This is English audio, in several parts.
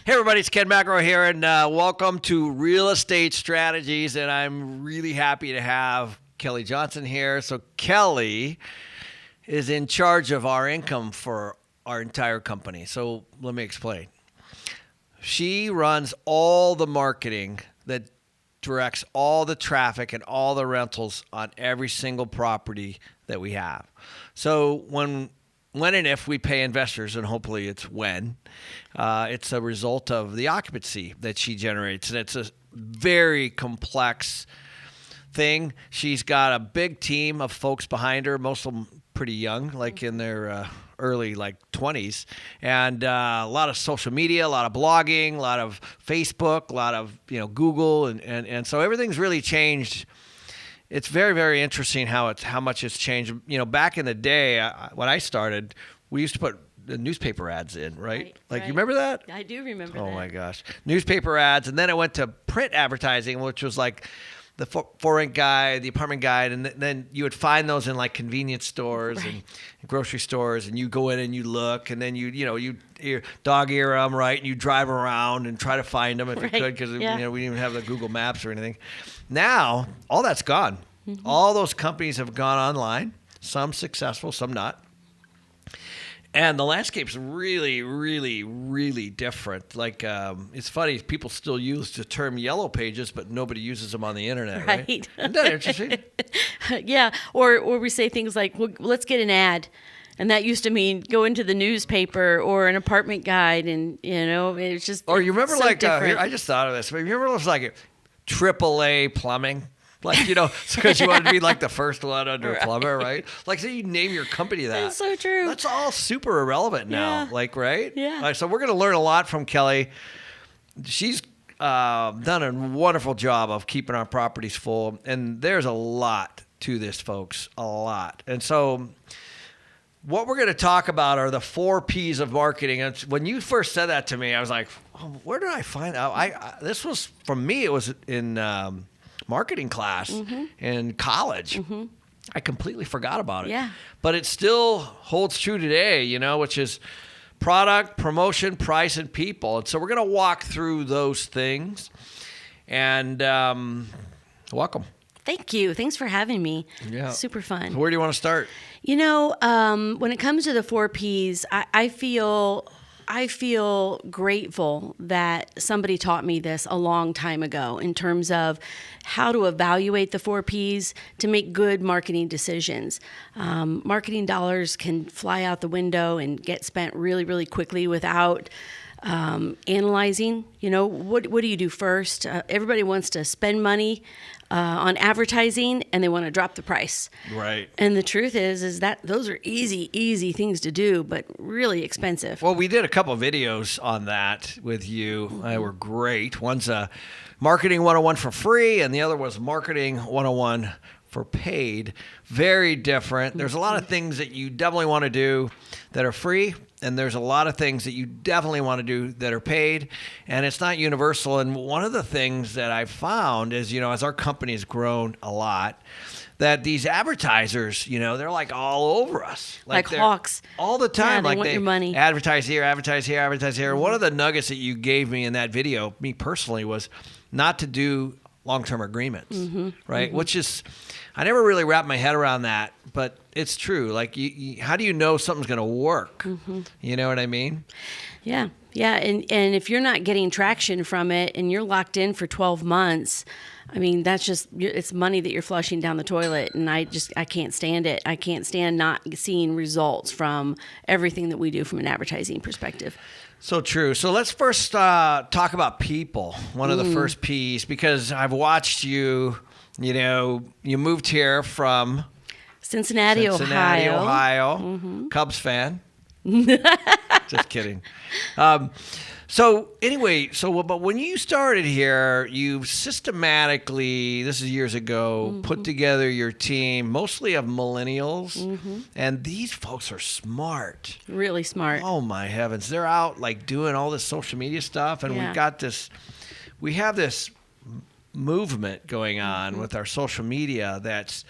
Hey everybody, it's Ken McElroy here, and welcome to Real Estate Strategies, and I'm really happy to have Kelly Johnson here. So Kelly is in charge of our income for our entire company. So let me explain. She runs all the marketing that directs all the traffic and all the rentals on every single property that we have. So when and if we pay investors, and hopefully it's when, it's a result of the occupancy that she generates. And it's a very complex thing. She's got a big team of folks behind her, most of them pretty young, like in their early 20s, and a lot of social media, a lot of blogging, a lot of Facebook, a lot of Google, and so everything's really changed. It's very, very interesting how much it's changed. Back in the day when I started, we used to put the newspaper ads in, right? You remember that? I do remember that. Oh my gosh. Newspaper ads, and then it went to print advertising, which was like the for-rent guide, the apartment guide, and then you would find those in like convenience stores and grocery stores, and you go in and you look, and then you dog ear them, right? And you drive around and try to find them if you could, because we didn't even have the Google Maps or anything. Now, all that's gone. Mm-hmm. All those companies have gone online, some successful, some not. And the landscape's really, really, really different. It's funny, people still use the term yellow pages, but nobody uses them on the internet, right? Isn't that interesting? Yeah, or we say things like, well, let's get an ad. And that used to mean go into the newspaper or an apartment guide, and, it's just Or you remember, so here, I just thought of this, but you remember those AAA plumbing? Because you wanted to be the first one under a plumber, right? So you name your company that. That's so true. That's all super irrelevant now, right? Yeah. So we're going to learn a lot from Kelly. She's done a wonderful job of keeping our properties full, and there's a lot to this, folks, a lot. And so what we're going to talk about are the 4 P's of marketing. And when you first said that to me, I was like, oh, where did I find out? This was, from me, it was in marketing class in college. Mm-hmm. I completely forgot about it. Yeah. But it still holds true today, which is product, promotion, price, and people. And so we're going to walk through those things. And welcome. Thank you. Thanks for having me. Yeah. Super fun. So where do you want to start? When it comes to the 4 Ps, I feel grateful that somebody taught me this a long time ago in terms of how to evaluate the 4 Ps to make good marketing decisions. Marketing dollars can fly out the window and get spent really, really quickly without analyzing. What do you do first? Everybody wants to spend money on advertising, and they want to drop the price. Right. And the truth is that those are easy things to do, but really expensive. Well, we did a couple of videos on that with you. They were great. One's a Marketing 101 for free, and the other was Marketing 101 for paid. Very different. There's a lot of things that you definitely want to do that are free, and there's a lot of things that you definitely want to do that are paid, and it's not universal. And one of the things that I've found is, as our company has grown a lot, that these advertisers, they're all over us. Like hawks. All the time. Yeah, they want your money. Advertise here, advertise here, advertise here. One of the nuggets that you gave me in that video, me personally, was not to do long-term agreements, right? Mm-hmm. Which is, I never really wrapped my head around that, but it's true. How do you know something's going to work? Mm-hmm. You know what I mean? Yeah. Yeah. And if you're not getting traction from it and you're locked in for 12 months, that's just, it's money that you're flushing down the toilet. And I can't stand it. I can't stand not seeing results from everything that we do from an advertising perspective. So true. So let's first talk about people, one of the first P's, because I've watched you, you moved here from Cincinnati, Ohio. Mm-hmm. Cubs fan. Just kidding. But when you started here, you systematically, this is years ago, put together your team, mostly of millennials, and these folks are smart. Really smart. Oh my heavens. They're out doing all this social media stuff, and we have this movement going on with our social media that's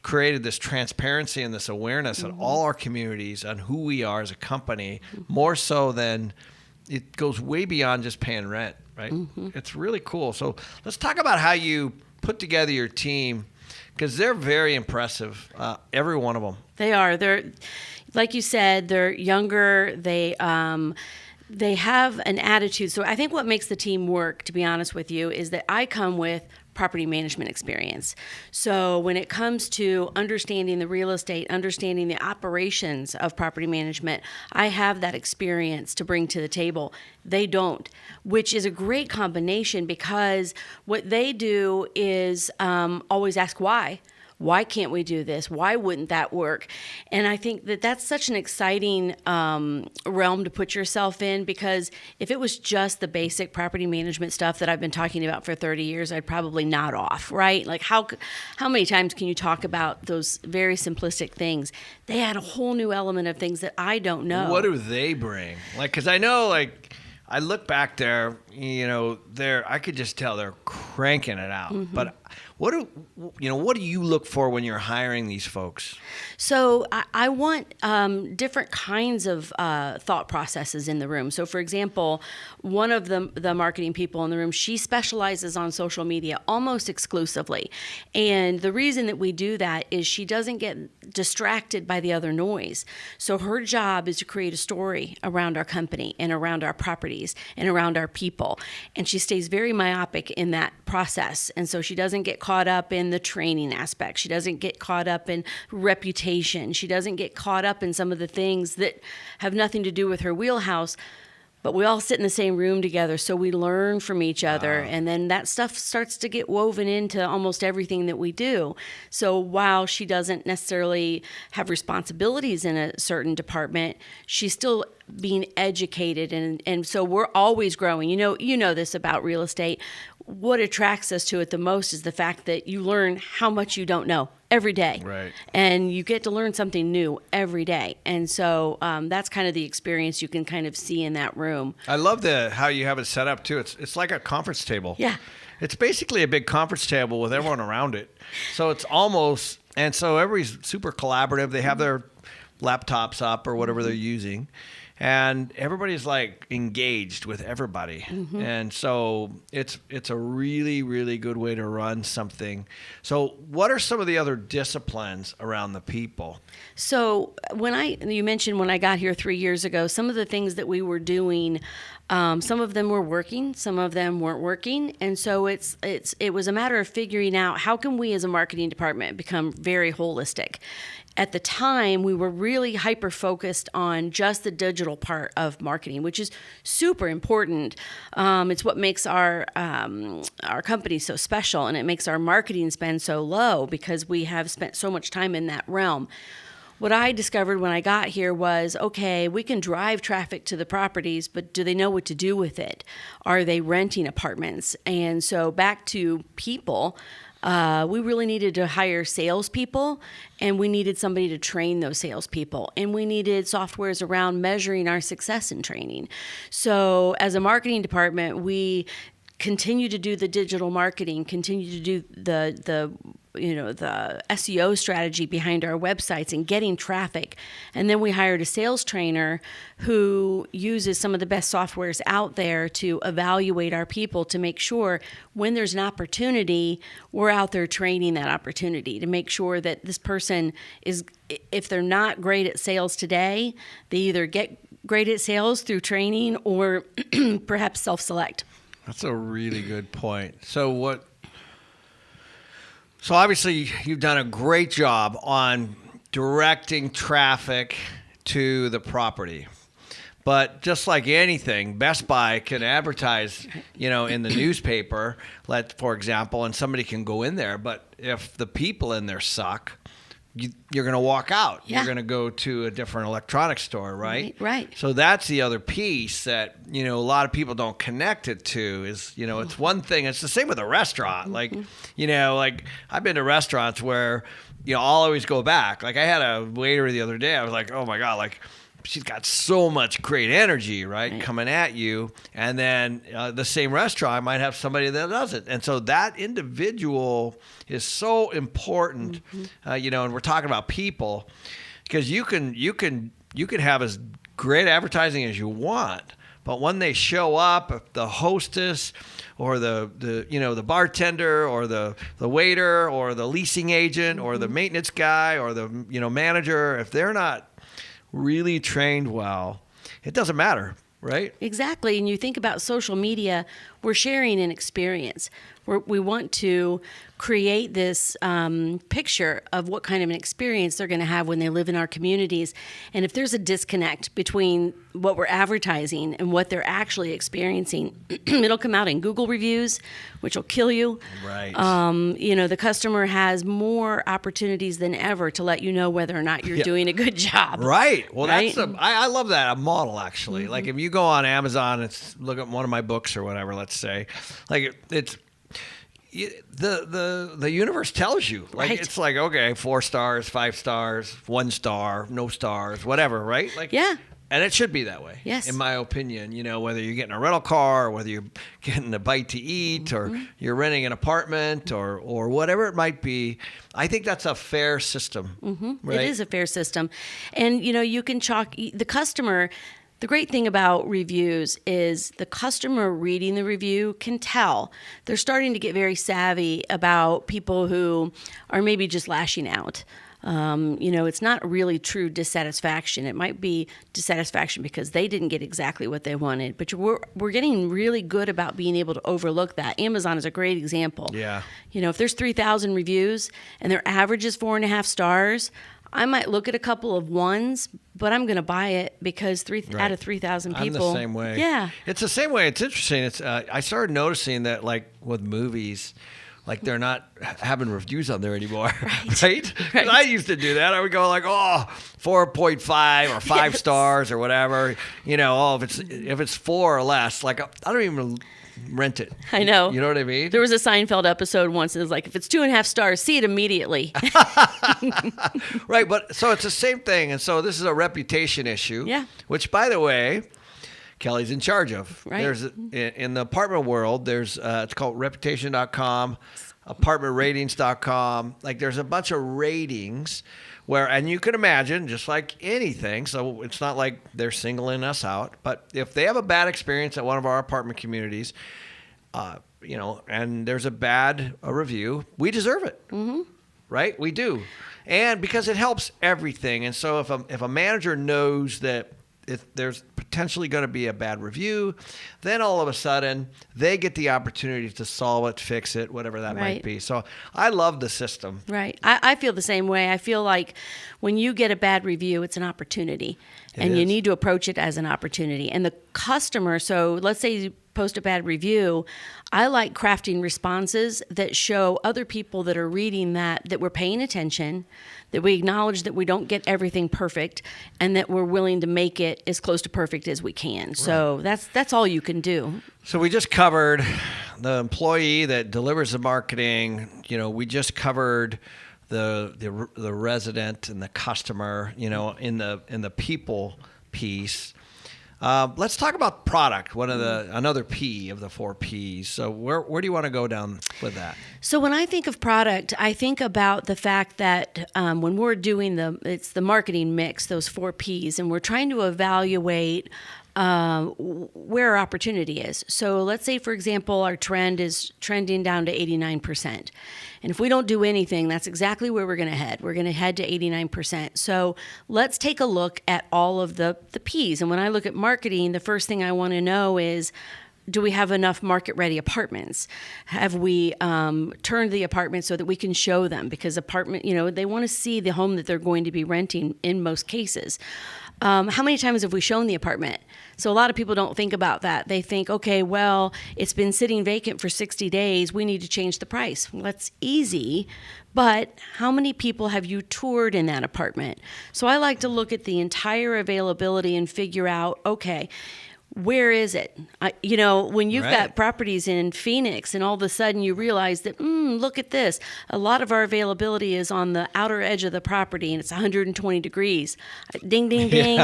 created this transparency and this awareness in all our communities on who we are as a company, more so than it goes way beyond just paying rent, right? It's really cool. So let's talk about how you put together your team, because they're very impressive, every one of them. They are. They're, like you said, they're younger. They have an attitude. So I think what makes the team work, to be honest with you, is that I come with property management experience. So when it comes to understanding the real estate, understanding the operations of property management, I have that experience to bring to the table. They don't, which is a great combination, because what they do is always ask why. Why can't we do this? Why wouldn't that work? And I think that that's such an exciting realm to put yourself in, because if it was just the basic property management stuff that I've been talking about for 30 years, I'd probably nod off, right? Like how many times can you talk about those very simplistic things? They add a whole new element of things that I don't know. What do they bring? Like, because I know, like, I look back there, I could just tell they're cranking it out. But what do you look for when you're hiring these folks? So I want different kinds of thought processes in the room. So, for example, one of the marketing people in the room, she specializes on social media almost exclusively. And the reason that we do that is she doesn't get distracted by the other noise. So her job is to create a story around our company and around our properties and around our people. And she stays very myopic in that process. And so she doesn't get caught up in the training aspect. She doesn't get caught up in reputation. She doesn't get caught up in some of the things that have nothing to do with her wheelhouse. But we all sit in the same room together, so we learn from each other. Wow. And then that stuff starts to get woven into almost everything that we do. So while she doesn't necessarily have responsibilities in a certain department, she's still being educated. And so we're always growing. You know this about real estate. What attracts us to it the most is the fact that you learn how much you don't know every day. Right. And you get to learn something new every day. And so that's kind of the experience you can kind of see in that room. I love how you have it set up too. It's like a conference table. Yeah. It's basically a big conference table with everyone around it. So it's almost, and so everybody's super collaborative. They have their laptops up or whatever they're using. And everybody's like engaged with everybody. And so it's a really, really good way to run something. So what are some of the other disciplines around the people? So you mentioned when I got here 3 years ago, some of the things that we were doing, some of them were working, some of them weren't working. And so it was a matter of figuring out how can we as a marketing department become very holistic. At the time, we were really hyper-focused on just the digital part of marketing, which is super important. It's what makes our company so special, and it makes our marketing spend so low because we have spent so much time in that realm. What I discovered when I got here was, okay, we can drive traffic to the properties, but do they know what to do with it? Are they renting apartments? And so back to people, we really needed to hire salespeople, and we needed somebody to train those salespeople, and we needed softwares around measuring our success in training. So as a marketing department, we continue to do the digital marketing, continue to do the SEO strategy behind our websites and getting traffic. And then we hired a sales trainer who uses some of the best softwares out there to evaluate our people to make sure when there's an opportunity, we're out there training that opportunity to make sure that this person is, if they're not great at sales today, they either get great at sales through training or perhaps self-select. That's a really good point. So obviously you've done a great job on directing traffic to the property. But just like anything, Best Buy can advertise, in the newspaper, for example, and somebody can go in there. But if the people in there suck, you're going to walk out. Yeah. You're going to go to a different electronics store, right? Right. So that's the other piece that, a lot of people don't connect it to is, it's one thing. It's the same with a restaurant. Like, I've been to restaurants where, I'll always go back. Like I had a waiter the other day. I was like, oh my God, like she's got so much great energy, right, coming at you. And then the same restaurant might have somebody that doesn't. And so that individual is so important, and we're talking about people because you can have as great advertising as you want, But when they show up, if the hostess or the bartender or the waiter or the leasing agent or the maintenance guy or the manager, if they're not really trained well, it doesn't matter, right? Exactly. And you think about social media, we're sharing an experience. We want to create this picture of what kind of an experience they're going to have when they live in our communities. And if there's a disconnect between what we're advertising and what they're actually experiencing, it'll come out in Google reviews, which will kill you. Right. The customer has more opportunities than ever to let you know whether or not you're doing a good job. Right. Well, right? I love that model, actually. Mm-hmm. Like if you go on Amazon and look at one of my books or whatever, let's say, like it's the universe tells you, like, right. It's like, okay, 4 stars, 5 stars, 1 star, no stars, whatever, right? Like, yeah. And it should be that way, yes, in my opinion. Whether you're getting a rental car, or whether you're getting a bite to eat, or you're renting an apartment, or whatever it might be, I think that's a fair system. Right? It is a fair system, and you can chalk the customer. The great thing about reviews is the customer reading the review can tell. They're starting to get very savvy about people who are maybe just lashing out. It's not really true dissatisfaction. It might be dissatisfaction because they didn't get exactly what they wanted. But we're getting really good about being able to overlook that. Amazon is a great example. Yeah. If there's 3,000 reviews and their average is 4.5 stars, I might look at a couple of 1s, but I'm going to buy it because out of 3,000 people. I'm the same way. Yeah. It's the same way. It's interesting. I started noticing that, like, with movies, like, they're not having reviews on there anymore, right? I used to do that. I would go like, 4.5 or 5 stars or whatever. If it's 4 or less, like, I don't even rent it. I know. You know what I mean? There was a Seinfeld episode once that was like, if it's 2.5 stars, see it immediately. Right, but so it's the same thing. And so this is a reputation issue. Yeah. Which, by the way, Kelly's in charge of. Right. There's in the apartment world, there's it's called reputation.com, apartmentratings.com. Like, there's a bunch of ratings and you can imagine, just like anything, so it's not like they're singling us out, but if they have a bad experience at one of our apartment communities, and there's a bad review, we deserve it. Mm-hmm. Right? We do. And because it helps everything. And so if a manager knows that if there's potentially going to be a bad review, then all of a sudden they get the opportunity to solve it, fix it, whatever that might be. So I love the system. Right. I feel the same way. I feel like when you get a bad review, it's an opportunity. You need to approach it as an opportunity. And the customer, so let's say you post a bad review, I like crafting responses that show other people that are reading that we're paying attention, that we acknowledge that we don't get everything perfect, and that we're willing to make it as close to perfect as we can. Right. So that's all you can do. So we just covered the employee that delivers the marketing. We just covered the resident and the customer, in the people piece. Let's talk about product, another P of the 4 Ps. So where do you want to go down with that? So when I think of product, I think about the fact that when we're doing it's the marketing mix, those 4 Ps, and we're trying to evaluate where our opportunity is. So let's say, for example, our trend is trending down to 89%. And if we don't do anything, that's exactly where we're going to head. We're going to head to 89%. So let's take a look at all of the Ps. And when I look at marketing, the first thing I want to know is, do we have enough market-ready apartments? Have we turned the apartments so that we can show them? Because they want to see the home that they're going to be renting in most cases. How many times have we shown the apartment? So a lot of people don't think about that. They think, okay, well, it's been sitting vacant for 60 days. We need to change the price. Well, that's easy, but how many people have you toured in that apartment? So I like to look at the entire availability and figure out, okay, where is it? When you've got properties in Phoenix and all of a sudden you realize that, look at this. A lot of our availability is on the outer edge of the property and it's 120 degrees. Ding, ding, ding.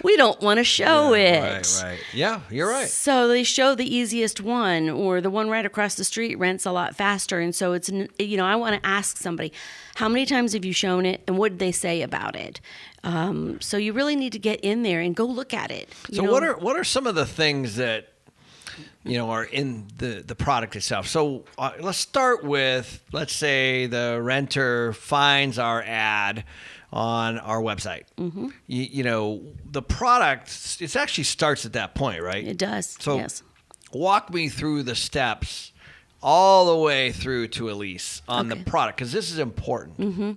We don't want to show it. Right. Yeah, you're right. So they show the easiest one, or the one right across the street rents a lot faster. And so it's, I want to ask somebody, how many times have you shown it and what did they say about it? So you really need to get in there and go look at it. So what are some of the things that are in the product itself? So let's start with, let's say the renter finds our ad on our website. Mm-hmm. The product, it actually starts at that point, right? It does. So yes. Walk me through the steps all the way through to a lease on the product, because this is important. Mm-hmm.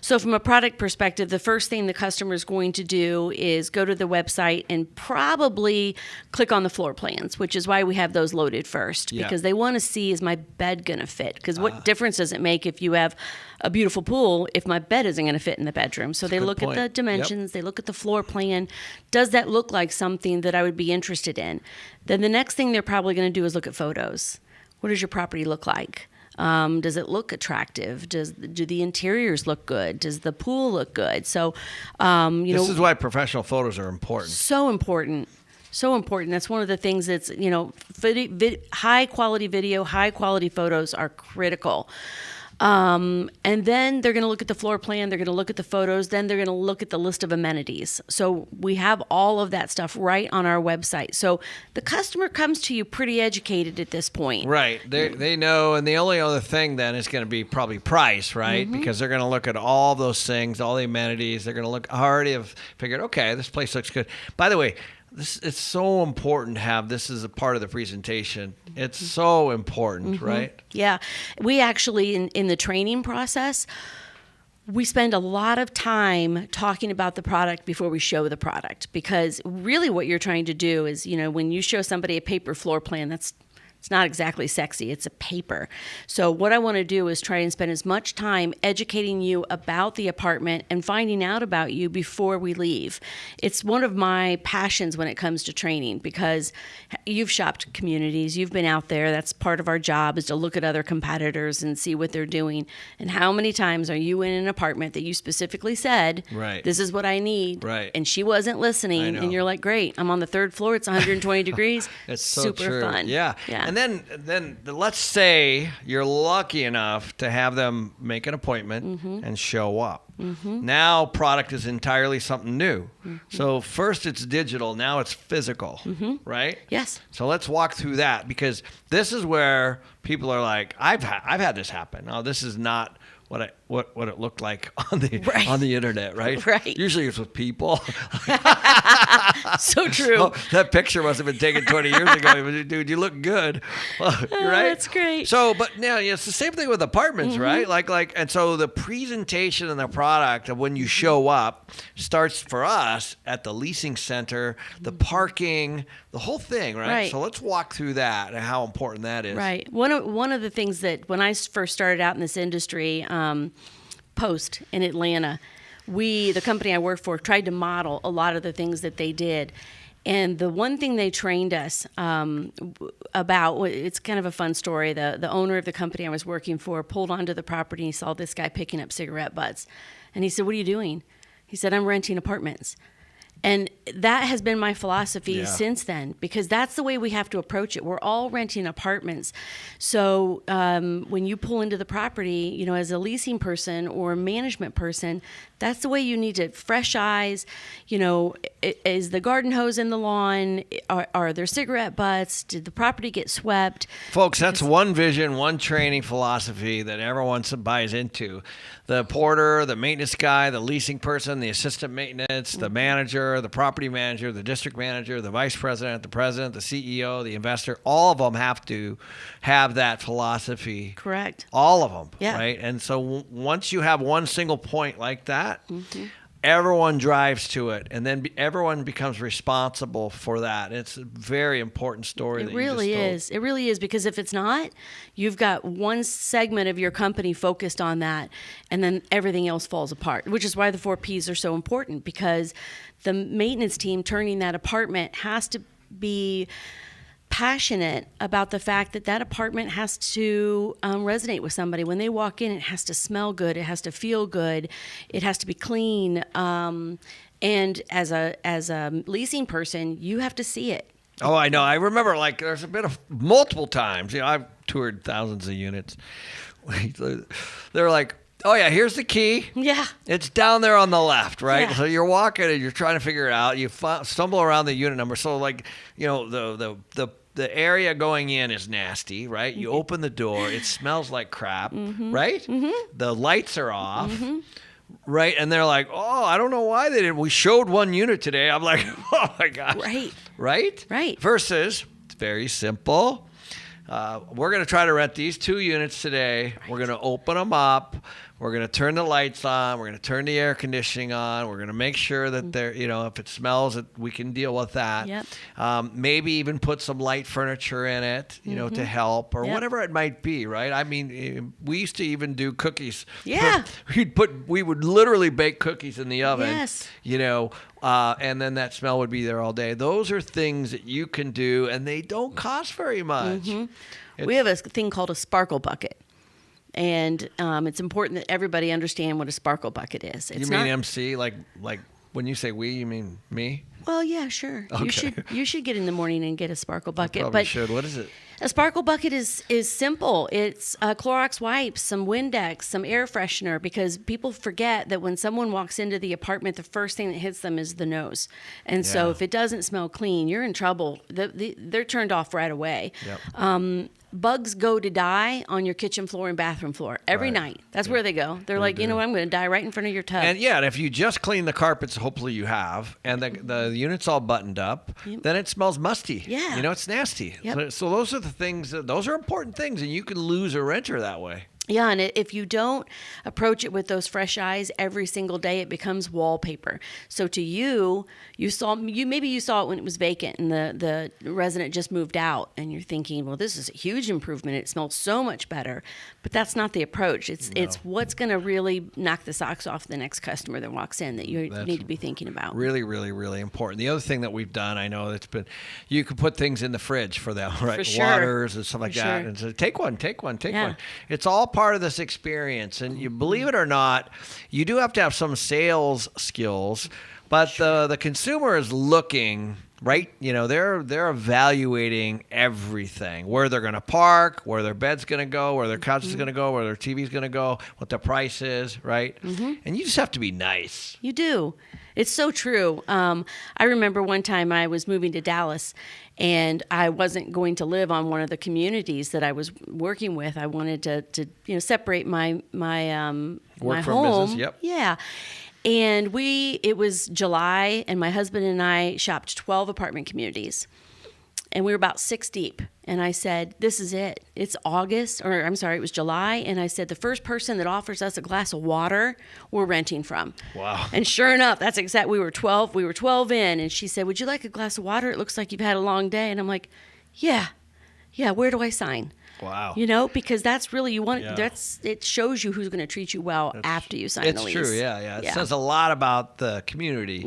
So from a product perspective, the first thing the customer is going to do is go to the website and probably click on the floor plans, which is why we have those loaded first, because they want to see, is my bed going to fit? Because what difference does it make if you have a beautiful pool if my bed isn't going to fit in the bedroom? So they look at the dimensions, they look at the floor plan. Does that look like something that I would be interested in? Then the next thing they're probably going to do is look at photos. What does your property look like? Does it look attractive? Do the interiors look good? Does the pool look good? So, this is why professional photos are important. So important. So important. That's one of the things that's, high quality video, high quality photos are critical. And then they're going to look at the floor plan, they're going to look at the photos, then they're going to look at the list of amenities. So we have all of that stuff right on our website. So the customer comes to you pretty educated at this point. Right. They know, and the only other thing then is going to be probably price, right? Mm-hmm. Because they're going to look at all those things, all the amenities. They're going to look, already have figured, okay, this place looks good. By the way, it's so important to have this as a part of the presentation. It's so important, right? Yeah. We actually, in the training process, we spend a lot of time talking about the product before we show the product, because really what you're trying to do is, when you show somebody a paper floor plan, it's not exactly sexy. It's a paper. So what I want to do is try and spend as much time educating you about the apartment and finding out about you before we leave. It's one of my passions when it comes to training, because you've shopped communities, you've been out there. That's part of our job, is to look at other competitors and see what they're doing. And how many times are you in an apartment that you specifically said, right, this is what I need, right, and she wasn't listening, and you're like, great, I'm on the third floor, it's 120 degrees. It's so super true. fun. Yeah. And then let's say you're lucky enough to have them make an appointment and show up. Mm-hmm. Now product is entirely something new. Mm-hmm. So first it's digital, now it's physical, right? Yes. So let's walk through that, because this is where people are like, I've had this happen. Oh, this is not what it looked like on the internet, right? Right. Usually it's with people. So true. Oh, that picture must have been taken 20 years ago. Dude, you look good. Well, right? That's great. So, but now it's the same thing with apartments, right? And so the presentation and the product of when you show up starts for us at the leasing center, the parking, the whole thing, right? So let's walk through that and how important that is. Right. One of the things that when I first started out in this industry, Post in Atlanta, the company I worked for, tried to model a lot of the things that they did. And the one thing they trained us about, it's kind of a fun story. The owner of the company I was working for pulled onto the property and he saw this guy picking up cigarette butts. And he said, "What are you doing?" He said, "I'm renting apartments." And that has been my philosophy since then, because that's the way we have to approach it. We're all renting apartments. So when you pull into the property, as a leasing person or a management person, that's the way you need to, fresh eyes. Is the garden hose in the lawn? Are there cigarette butts? Did the property get swept? Folks, that's one vision, one training philosophy that everyone buys into. The porter, the maintenance guy, the leasing person, the assistant maintenance, the manager, the property manager, the district manager, the vice president, the CEO, the investor, all of them have to have that philosophy. Correct. All of them, yeah. Right? And so once you have one single point like that, everyone drives to it, and then everyone becomes responsible for that. It's a very important story. It really is. It really is, because if it's not, you've got one segment of your company focused on that, and then everything else falls apart, which is why the 4 Ps are so important, because the maintenance team turning that apartment has to be passionate about the fact that apartment has to resonate with somebody. When they walk in, it has to smell good. It has to feel good. It has to be clean. And as a leasing person, you have to see it. Oh, I know. I remember, there's been multiple times. I've toured thousands of units. They're like, Oh, yeah, here's the key. Yeah. It's down there on the left, right? Yeah. So you're walking and you're trying to figure it out. You stumble around the unit number. So, like, the area going in is nasty, right? You open the door. It smells like crap, right? The lights are off. Right, and they're like, "Oh, I don't know why they didn't. We showed one unit today." I'm like, "Oh my gosh!" Right. Versus, it's very simple. We're going to try to rent these 2 units today. Right. We're going to open them up. We're going to turn the lights on. We're going to turn the air conditioning on. We're going to make sure that they're, if it smells, we can deal with that. Yep. Maybe even put some light furniture in it, to help or whatever it might be, right? I mean, we used to even do cookies. Yeah. We would literally bake cookies in the oven. Yes. And then that smell would be there all day. Those are things that you can do, and they don't cost very much. We have a thing called a sparkle bucket. And it's important that everybody understand what a sparkle bucket is. You mean MC? Like when you say we, you mean me? Well, yeah, sure. Okay. You should get in the morning and get a sparkle bucket. I probably should. What is it? A sparkle bucket is simple. It's Clorox wipes, some Windex, some air freshener, because people forget that when someone walks into the apartment, the first thing that hits them is the nose. And so if it doesn't smell clean, you're in trouble. They're turned off right away. Yep. Bugs go to die on your kitchen floor and bathroom floor every night. That's where they go. They're like, you know what, I'm going to die right in front of your tub. And and if you just clean the carpets, hopefully you have, and the unit's all buttoned up, then it smells musty. Yeah. It's nasty. Yep. So those are the things, those are important things, and you can lose a renter that way. Yeah, and if you don't approach it with those fresh eyes every single day, it becomes wallpaper. So to maybe you saw it when it was vacant and the resident just moved out, and you're thinking, well, this is a huge improvement. It smells so much better. But that's not the approach. It's what's going to really knock the socks off the next customer that walks in that you need to be thinking about. Really, really, really important. The other thing that we've done, I know you can put things in the fridge for them, right? For sure. Waters and stuff like that. And so take one. It's all part of this experience, and you believe it or not, you do have to have some sales skills, but the consumer is looking, right? They're evaluating everything, where they're going to park, where their bed's going to go, where their couch is going to go, where their TV's going to go, what the price is, right? And you just have to be nice. You do. It's so true. I remember one time I was moving to Dallas, and I wasn't going to live on one of the communities that I was working with. I wanted to separate my Work from home. business. Yep. Yeah. And it was July, and my husband and I shopped 12 apartment communities. And we were about 6 deep. And I said, this is it. It's August, or I'm sorry, it was July. And I said, the first person that offers us a glass of water, we're renting from. Wow. And sure enough, that's exact. We were 12 in. And she said, would you like a glass of water? It looks like you've had a long day. And I'm like, yeah, where do I sign? Wow. Because that's really, it shows you who's going to treat you well after you sign the lease. It's true, yeah. It says a lot about the community,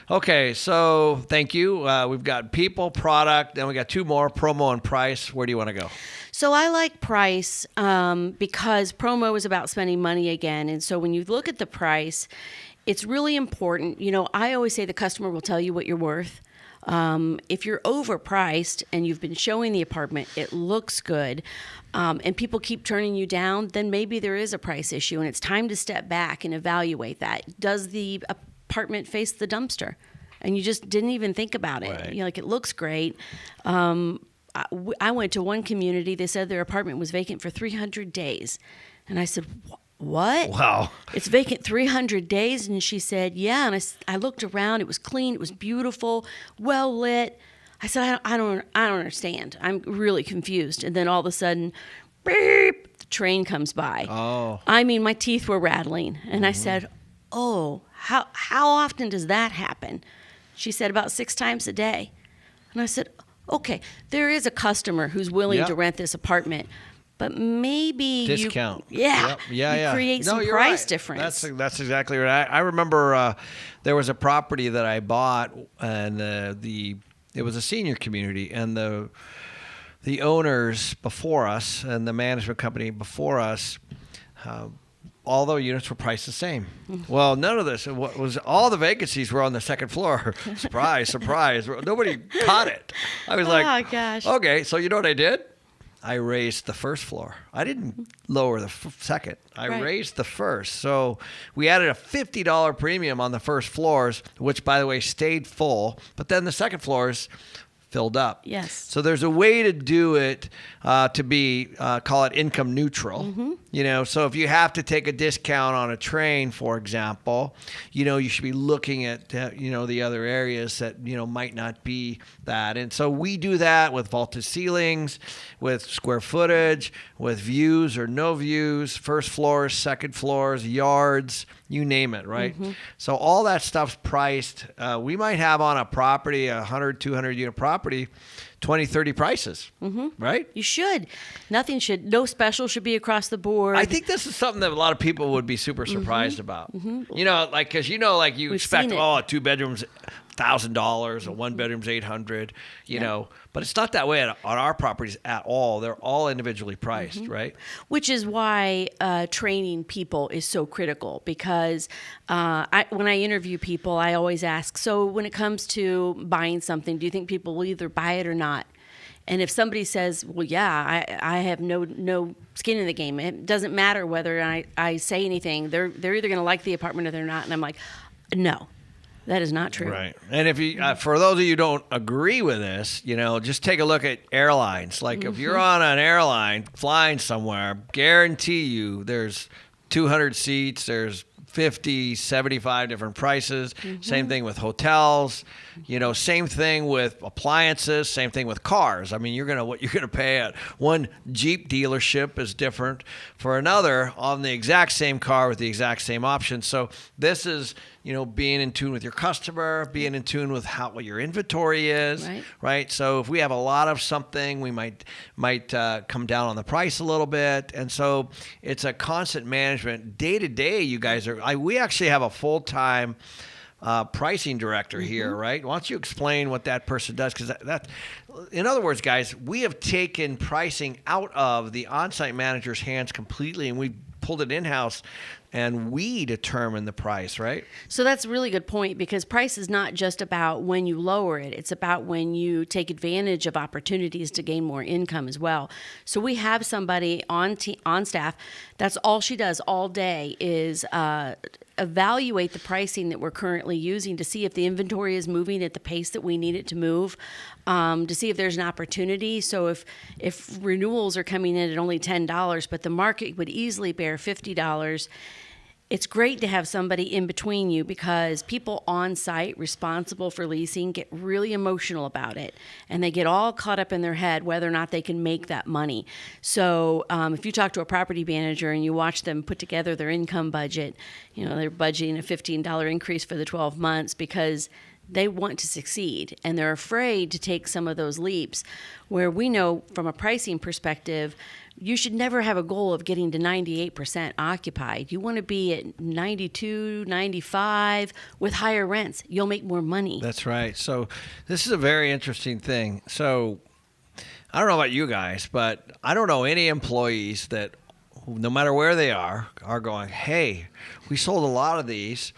Okay, so thank you. We've got people, product, and we got 2 more, promo and price. Where do you want to go? So I like price because promo is about spending money again. And so when you look at the price, it's really important. I always say the customer will tell you what you're worth. If you're overpriced and you've been showing the apartment, it looks good, and people keep turning you down, then maybe there is a price issue, and it's time to step back and evaluate that. Does the apartment face the dumpster? And you just didn't even think about it. Right. It looks great. I went to one community. They said their apartment was vacant for 300 days. And I said, what? Wow. It's vacant 300 days. And she said, yeah. And I looked around. It was clean. It was beautiful, well lit. I said, I don't understand. I'm really confused. And then all of a sudden, beep, the train comes by. Oh. I mean, my teeth were rattling. And I said, oh, how often does that happen? She said about 6 times a day. And I said, okay, there is a customer who's willing to rent this apartment. But maybe discount. You create some price difference. That's exactly right. I remember there was a property that I bought, and it was a senior community, and the owners before us and the management company before us, all the units were priced the same. Well, none of this. All the vacancies were on the second floor. Surprise. Nobody caught it. I was like, oh gosh. Okay, so you know what I did? I raised the first floor. I didn't lower the second. I raised the first. So we added a $50 premium on the first floors, which, by the way, stayed full. But then the second floors filled up. Yes. So there's a way to do it to be, call it income neutral. So if you have to take a discount on a train, for example, you should be looking at, the other areas that, might not be that. And so we do that with vaulted ceilings, with square footage, with views or no views, first floors, second floors, yards, you name it, right? So all that stuff's priced. We might have on a property, 100, 200 unit property, 20, 30 prices, right? You should. No special should be across the board. I think this is something that a lot of people would be super surprised about. Because you expect, two bedrooms, $1,000, a one bedroom's $800, but it's not that way on our properties at all. They're all individually priced, right? Which is why training people is so critical, because when I interview people, I always ask, so when it comes to buying something, do you think people will either buy it or not? And if somebody says, well, yeah, I have no skin in the game, it doesn't matter whether I say anything, they're either going to like the apartment or they're not. And I'm like, no. That is not true. Right. And if you, for those of you who don't agree with this, just take a look at airlines. Like if you're on an airline flying somewhere, guarantee you there's 200 seats, there's 50, 75 different prices. Same thing with hotels, same thing with appliances, same thing with cars. I mean, what you're going to pay at one Jeep dealership is different for another on the exact same car with the exact same options. So this is, being in tune with your customer, being in tune with what your inventory is, right? So if we have a lot of something, we might come down on the price a little bit. And so it's a constant management. Day to day, you guys we actually have a full-time pricing director here, right? Why don't you explain what that person does? Because in other words, guys, we have taken pricing out of the on-site manager's hands completely, and we pulled it in-house, and we determine the price, right? So that's a really good point, because price is not just about when you lower it. It's about when you take advantage of opportunities to gain more income as well. So we have somebody on staff, that's all she does all day is evaluate the pricing that we're currently using to see if the inventory is moving at the pace that we need it to move, to see if there's an opportunity. So if renewals are coming in at only $10, but the market would easily bear $50, it's great to have somebody in between you, because people on site responsible for leasing get really emotional about it, and they get all caught up in their head whether or not they can make that money. So if you talk to a property manager and you watch them put together their income budget, they're budgeting a $15 increase for the 12 months because they want to succeed, and they're afraid to take some of those leaps, where we know from a pricing perspective, you should never have a goal of getting to 98% occupied. You want to be at 92, 95 with higher rents. You'll make more money. That's right. So this is a very interesting thing. So I don't know about you guys, but I don't know any employees that, no matter where they are going, hey, we sold a lot of these.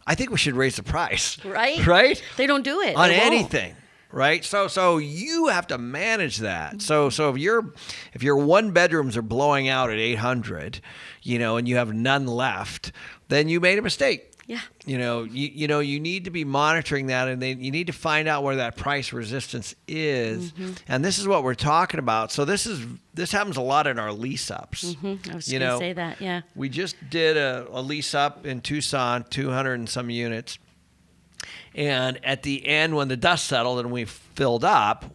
I think we should raise the price. Right? Right? They don't do it. On anything. Right? So you have to manage that. So if your one bedrooms are blowing out at 800, and you have none left, then you made a mistake. Yeah. You need to be monitoring that, and you need to find out where that price resistance is. And this is what we're talking about. So this happens a lot in our lease ups. I was going to say that. Yeah. We just did a lease up in Tucson, 200 and some units. And at the end, when the dust settled and we filled up,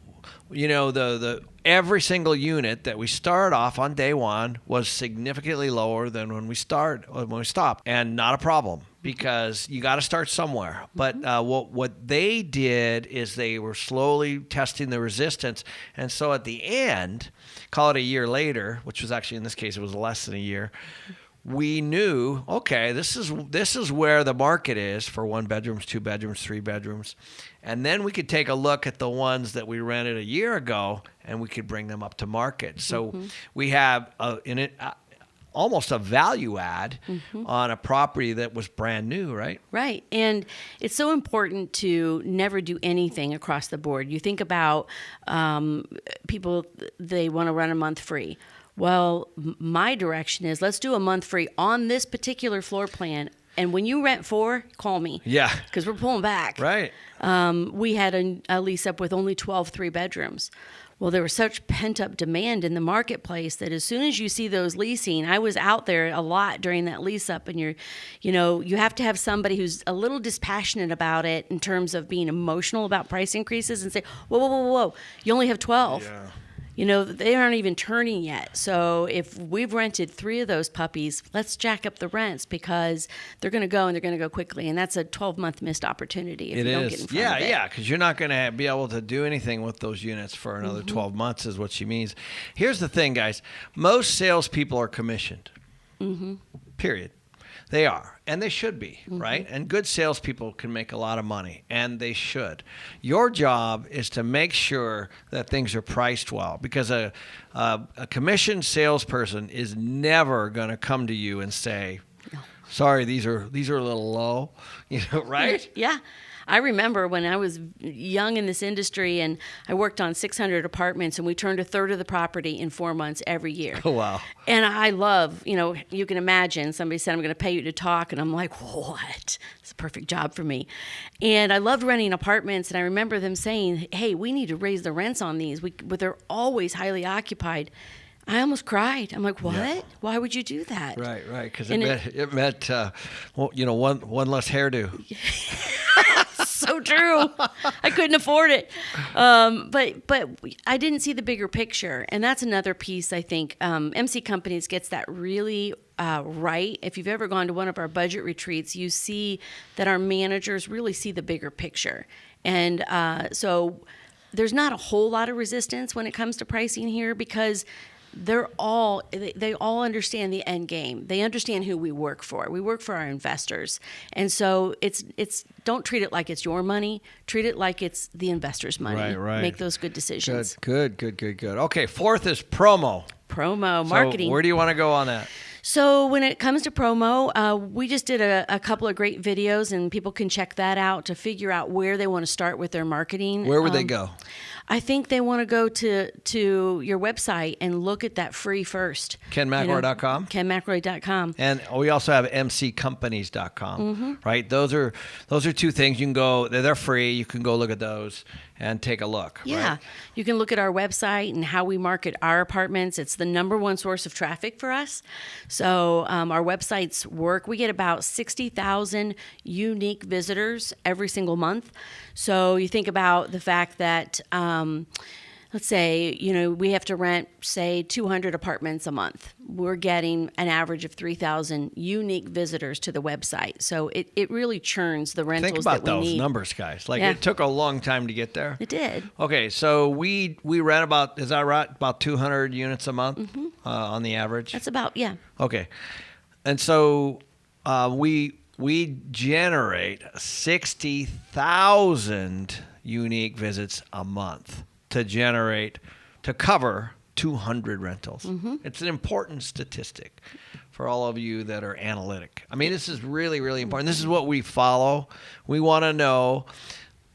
the every single unit that we started off on day one was significantly lower than when we stopped, and not a problem, because you got to start somewhere. But what they did is they were slowly testing the resistance, and so at the end, call it a year later, which was actually in this case it was less than a year, we knew, okay, this is where the market is for one bedrooms, two bedrooms, three bedrooms. And then we could take a look at the ones that we rented a year ago, and we could bring them up to market. So we have almost a value add on a property that was brand new, right? Right. And it's so important to never do anything across the board. You think about people, they want to run a month free. Well, my direction is let's do a month free on this particular floor plan. And when you rent 4, call me. Yeah. Because we're pulling back. Right. We had a lease up with only 12 3-bedrooms. Well, there was such pent-up demand in the marketplace that as soon as you see those leasing, I was out there a lot during that lease up, and you have to have somebody who's a little dispassionate about it in terms of being emotional about price increases and say, whoa, whoa, whoa, whoa, you only have 12. Yeah. They aren't even turning yet. So if we've rented 3 of those puppies, let's jack up the rents because they're going to go and they're going to go quickly. And that's a 12-month missed opportunity if you don't get in front of it. Yeah, because you're not going to be able to do anything with those units for another 12 months is what she means. Here's the thing, guys. Most salespeople are commissioned, period. They are, and they should be, right? And good salespeople can make a lot of money, and they should. Your job is to make sure that things are priced well, because a commissioned salesperson is never going to come to you and say, "Sorry, these are a little low," right? Yeah. I remember when I was young in this industry and I worked on 600 apartments and we turned a third of the property in 4 months every year. Oh, wow. And I love, you can imagine somebody said, I'm going to pay you to talk. And I'm like, what? It's a perfect job for me. And I loved renting apartments. And I remember them saying, hey, we need to raise the rents on these. But they're always highly occupied. I almost cried. I'm like, what? Yeah. Why would you do that? Right. Because it meant one less hairdo. So true. I couldn't afford it. But I didn't see the bigger picture. And that's another piece, I think. MC Companies gets that really right. If you've ever gone to one of our budget retreats, you see that our managers really see the bigger picture. And so there's not a whole lot of resistance when it comes to pricing here because they all understand the end game. They understand who we work for. We work for our investors. And so it's don't treat it like it's your money. Treat it like it's the investor's money. Right. Make those good decisions. Good. Okay, 4th is promo. Marketing. So where do you want to go on that? So when it comes to promo, we just did a couple of great videos, and people can check that out to figure out where they want to start with their marketing. Where would they go? I think they want to go to your website and look at that free first. KenMcElroy.com? KenMcElroy.com. And we also have mccompanies.com, right? Those are 2 things. You can go, they're free. You can go look at those and take a look. Yeah. Right? You can look at our website and how we market our apartments. It's the #1 source of traffic for us. So our websites work. We get about 60,000 unique visitors every single month. So you think about the fact that, let's say, we have to rent, say, 200 apartments a month. We're getting an average of 3,000 unique visitors to the website. So it really churns the rentals that we need. Think about those numbers, guys. It took a long time to get there. It did. Okay, so we rent about, is that right, about 200 units a month on the average? That's about, yeah. Okay. And so we generate 60,000 unique visits a month to cover 200 rentals. It's an important statistic for all of you that are analytic. I mean, this is really, really important. This is what we follow. We want to know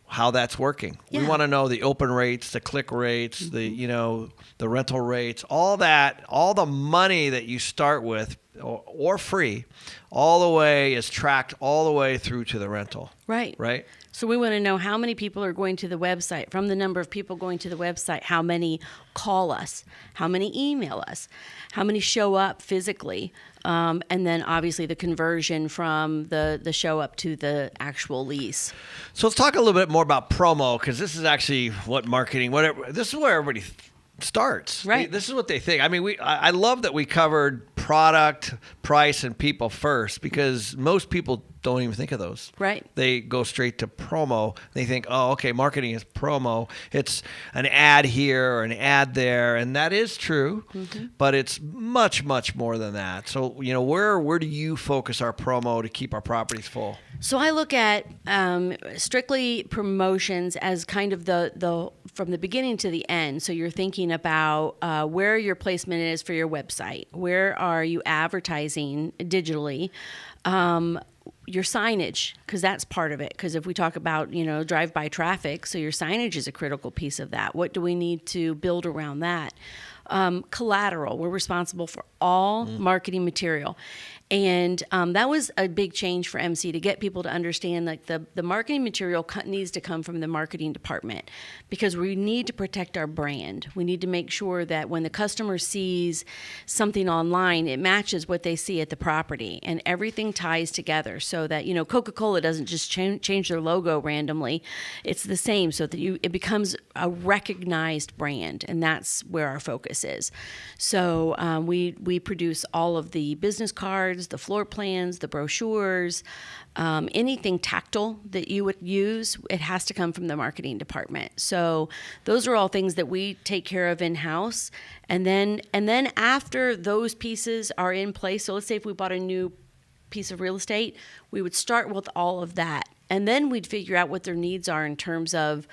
how that's working. Yeah. We want to know the open rates, the click rates, the rental rates, all that, all the money that you start with or free, all the way is tracked all the way through to the rental. Right. Right? So we want to know how many people are going to the website. From the number of people going to the website, how many call us, how many email us, how many show up physically, and then obviously the conversion from the show up to the actual lease. So let's talk a little bit more about promo, because this is actually what marketing, this is where everybody starts. Right. This is what they think. I mean, I love that we covered product, price, and people first, because most people don't even think of those. Right. They go straight to promo. They think, oh, okay, marketing is promo. It's an ad here or an ad there, and that is true, but it's much, much more than that. So, where do you focus our promo to keep our properties full? So I look at strictly promotions as kind of the from the beginning to the end. So you're thinking about where your placement is for your website. Where are you advertising digitally? Your signage, because that's part of it. Because if we talk about, drive-by traffic, so your signage is a critical piece of that. What do we need to build around that? Collateral. We're responsible for all marketing material. And that was a big change for MC to get people to understand like the marketing material needs to come from the marketing department because we need to protect our brand. We need to make sure that when the customer sees something online, it matches what they see at the property and everything ties together so that, Coca-Cola doesn't just change their logo randomly. It's the same so that it becomes a recognized brand, and that's where our focus is. So we produce all of the business cards, the floor plans, the brochures, anything tactile that you would use, it has to come from the marketing department. So those are all things that we take care of in-house. And then after those pieces are in place, so let's say if we bought a new piece of real estate, we would start with all of that. And then we'd figure out what their needs are in terms of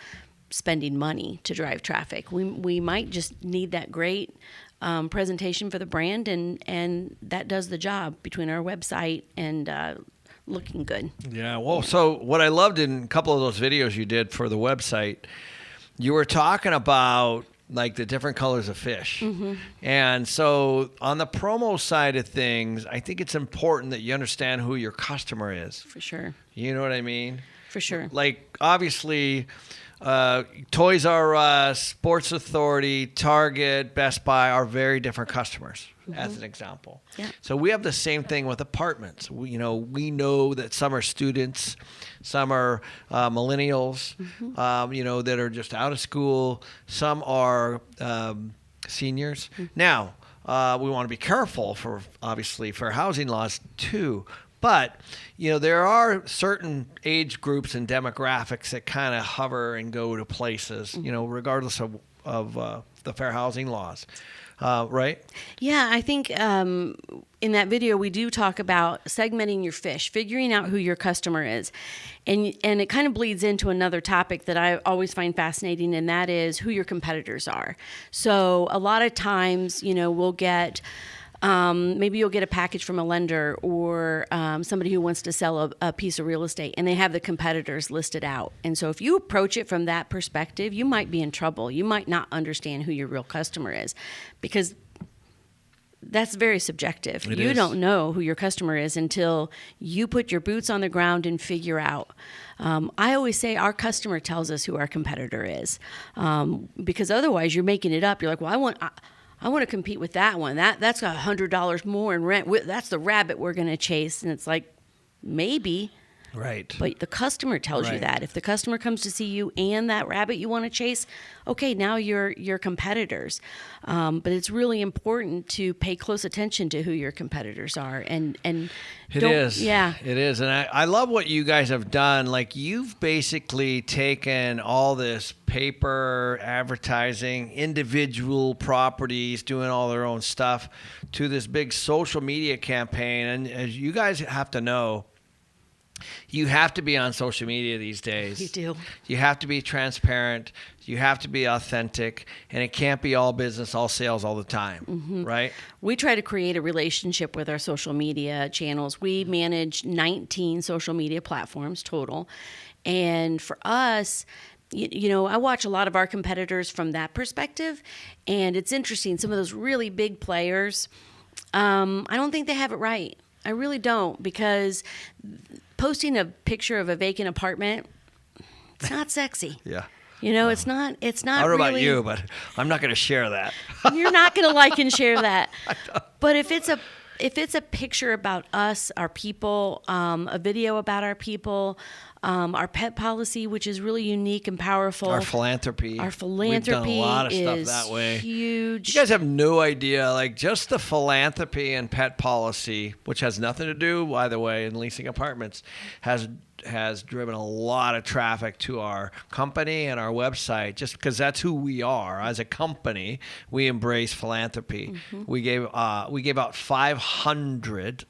spending money to drive traffic. We might just need that great presentation for the brand, and that does the job between our website and looking good. Yeah. Well, so what I loved in a couple of those videos you did for the website, you were talking about like the different colors of fish. Mm-hmm. And so on the promo side of things, I think it's important that you understand who your customer is. For sure. You know what I mean? For sure. Like obviously, Toys R Us, Sports Authority, Target, Best Buy are very different customers, as an example. Yeah. So we have the same thing with apartments. We know that some are students, some are millennials, that are just out of school. Some are seniors. Mm-hmm. Now, we want to be careful for housing laws too. But, there are certain age groups and demographics that kind of hover and go to places, regardless of the fair housing laws, right? Yeah, I think in that video we do talk about segmenting your fish, figuring out who your customer is. And it kind of bleeds into another topic that I always find fascinating, and that is who your competitors are. So a lot of times, we'll get... maybe you'll get a package from a lender or somebody who wants to sell a piece of real estate, and they have the competitors listed out. And so if you approach it from that perspective, you might be in trouble. You might not understand who your real customer is because that's very subjective. You don't know who your customer is until you put your boots on the ground and figure out. I always say our customer tells us who our competitor is because otherwise you're making it up. You're like, well, I want to compete with that one. That's $100 more in rent. That's the rabbit we're going to chase. And it's like, maybe. Right. But the customer tells you that. If the customer comes to see you and that rabbit you want to chase, okay, now you're competitors. But it's really important to pay close attention to who your competitors are. And it is. Yeah. It is. And I love what you guys have done. Like you've basically taken all this paper advertising, individual properties doing all their own stuff to this big social media campaign. And as you guys have to know, you have to be on social media these days. You do. You have to be transparent. You have to be authentic. And it can't be all business, all sales all the time, right? We try to create a relationship with our social media channels. We manage 19 social media platforms total. And for us, I watch a lot of our competitors from that perspective. And it's interesting. Some of those really big players, I don't think they have it right. I really don't, because posting a picture of a vacant apartment, it's not sexy. Yeah. It's not I don't know really, about you, but I'm not going to share that. You're not going to like and share that. But if it's a picture about us, our people, a video about our people, our pet policy, which is really unique and powerful. Our philanthropy. We've done a lot of stuff that way. Huge. You guys have no idea, like just the philanthropy and pet policy, which has nothing to do, by the way, in leasing apartments, has driven a lot of traffic to our company and our website, just because that's who we are. As a company, we embrace philanthropy. We gave out 500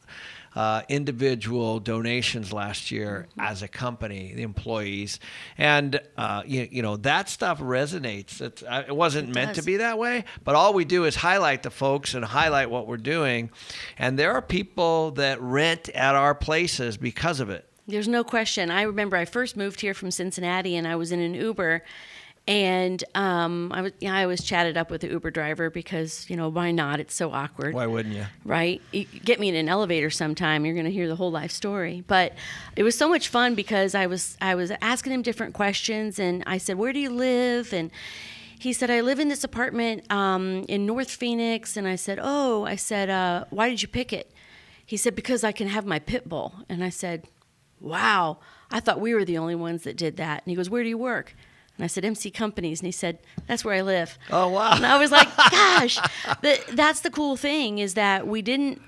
individual donations last year as a company, the employees. And, that stuff resonates. It wasn't meant to be that way, but all we do is highlight the folks and highlight what we're doing. And there are people that rent at our places because of it. There's no question. I remember I first moved here from Cincinnati, and I was in an Uber, and I was chatted up with the Uber driver because, why not? It's so awkward. Why wouldn't you? Right? Get me in an elevator sometime. You're going to hear the whole life story. But it was so much fun because I was asking him different questions, and I said, "Where do you live?" And he said, "I live in this apartment in North Phoenix." And I said, "Why did you pick it?" He said, "Because I can have my pit bull." And I said, "Wow, I thought we were the only ones that did that." And he goes, "Where do you work?" And I said, "MC Companies." And he said, "That's where I live." Oh, wow. And I was like, gosh, that's the cool thing, is that we didn't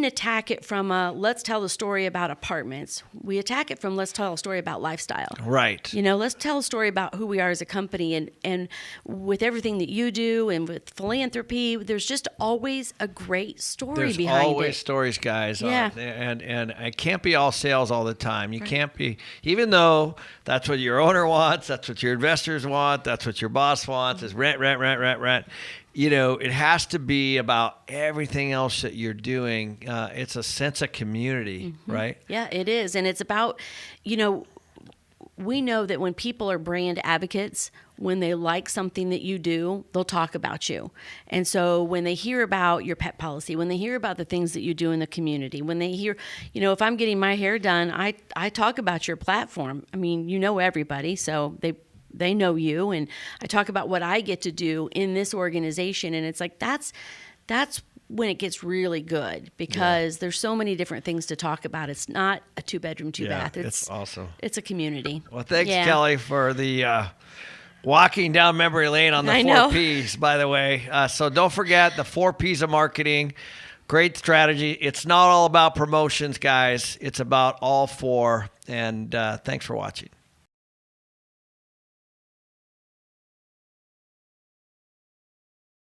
attack it from let's tell the story about apartments. We attack it from let's tell a story about lifestyle. Right. Let's tell a story about who we are as a company, and with everything that you do and with philanthropy, there's just always a great story behind it. There's always stories, guys. Yeah. And it can't be all sales all the time. You can't be, even though that's what your owner wants, that's what your investors want, that's what your boss wants, is rent. It has to be about everything else that you're doing. It's a sense of community, right? Yeah, it is. And it's about, we know that when people are brand advocates, when they like something that you do, they'll talk about you. And so when they hear about your pet policy, when they hear about the things that you do in the community, when they hear, if I'm getting my hair done, I talk about your platform. I mean, everybody, so they know you, and I talk about what I get to do in this organization, and it's like that's when it gets really good, because there's so many different things to talk about. It's not a 2-bedroom, 2-bath. It's awesome. It's a community. Well, thanks, Kelly, for the walking down memory lane on the 4 Ps, by the way. So don't forget the 4 Ps of marketing. Great strategy. It's not all about promotions, guys. It's about all 4. And thanks for watching.